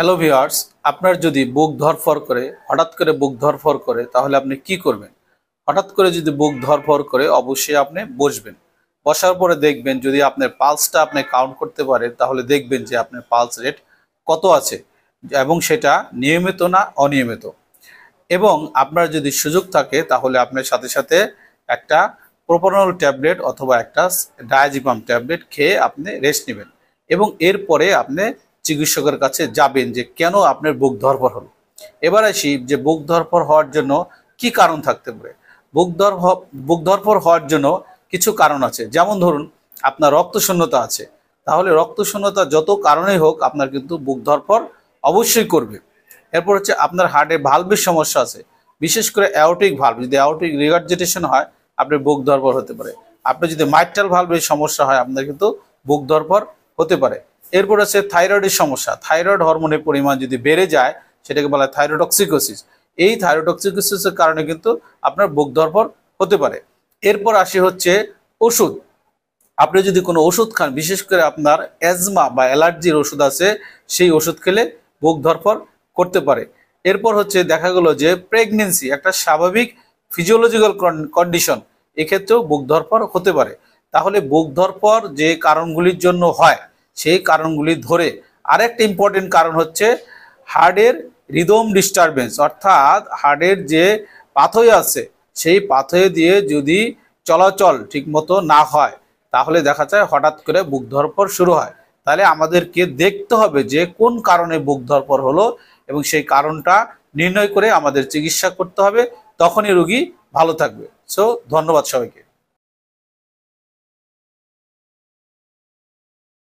Hello viewers, আপনার যদি বুক ধরফর করে হঠাৎ করে বুক ধরফর করে তাহলে আপনি কি করবেন? হঠাৎ করে যদি বুক ধরফর করে অবশ্যই আপনি বসবেন। বসার পরে দেখবেন যদি আপনার পালসটা আপনি কাউন্ট করতে পারেন তাহলে দেখবেন যে আপনার পালস রেট কত আছে এবং সেটা নিয়মিত না অনিয়মিত। এবং আপনার যদি সুযোগ থাকে তাহলে আপনার সাথে সাথে একটা প্রোপানল ট্যাবলেট অথবা একটা ডায়াজিপাম ট্যাবলেট খেয়ে আপনি রেস্ট নেবেন এবং এরপরে আপনি চিকিৎসকের কাছে যাবেন যে কেন আপনার বুক ধরফর হলো। এবার আসি যে বুক ধরফর হওয়ার জন্য কি কারণ থাকতে পারে। বুক ধরফর হওয়ার জন্য কিছু কারণ আছে, যেমন ধরুন আপনার রক্তশূন্যতা আছে, তাহলে রক্তশূন্যতা যত কারণেই হোক আপনার কিন্তু বুক ধরফর অবশ্যই করবে। এরপর হচ্ছে আপনার হার্টে ভালভের সমস্যা আছে, বিশেষ করে অ্যাওর্টিক ভালভ, যদি অ্যাওর্টিক রিগার্জিটেশন হয় আপনার বুক ধরফর হতে পারে। আপনার যদি মাইট্রাল ভালভের সমস্যা হয় আপনার কিন্তু বুক ধরফর হতে পারে। এরপর আছে থাইরয়েডের সমস্যা, থাইরয়েড হরমোনের পরিমাণ যদি বেড়ে যায় সেটাকে বলা হয় থাইরোটক্সিকোসিস। এই থাইরোটক্সিকোসিসের কারণে কিন্তু আপনার বুক ধরফর হতে পারে। এরপর আসি হচ্ছে ওষুধ। আপনি যদি কোনো ওষুধ খান, বিশেষ করে আপনার অ্যাজমা বা অ্যালার্জির ওষুধ আছে, সেই ওষুধ খেলে বুক ধরফর করতে পারে। এরপর হচ্ছে দেখা গেল যে প্রেগনেন্সি একটা স্বাভাবিক ফিজিওলজিক্যাল কন্ডিশন, এক্ষেত্রেও বুক ধরফর হতে পারে। তাহলে বুক ধরফর যে কারণগুলির জন্য হয় সেই কারণগুলি ধরে আরেকটা ইম্পর্টেন্ট কারণ হচ্ছে হার্টের রিদম ডিস্টারবেন্স, অর্থাৎ হার্টের যে পাথওয়ে আছে সেই পাথওয়ে দিয়ে যদি চলাচল ঠিকমতো না হয় তাহলে দেখা যায় হঠাৎ করে বুক ধরফর শুরু হয়। তাহলে আমাদেরকে দেখতে হবে যে কোন কারণে বুক ধরফর হলো এবং সেই কারণটা নির্ণয় করে আমাদের চিকিৎসা করতে হবে, তখনই রোগী ভালো থাকবে। সো ধন্যবাদ সবাইকে।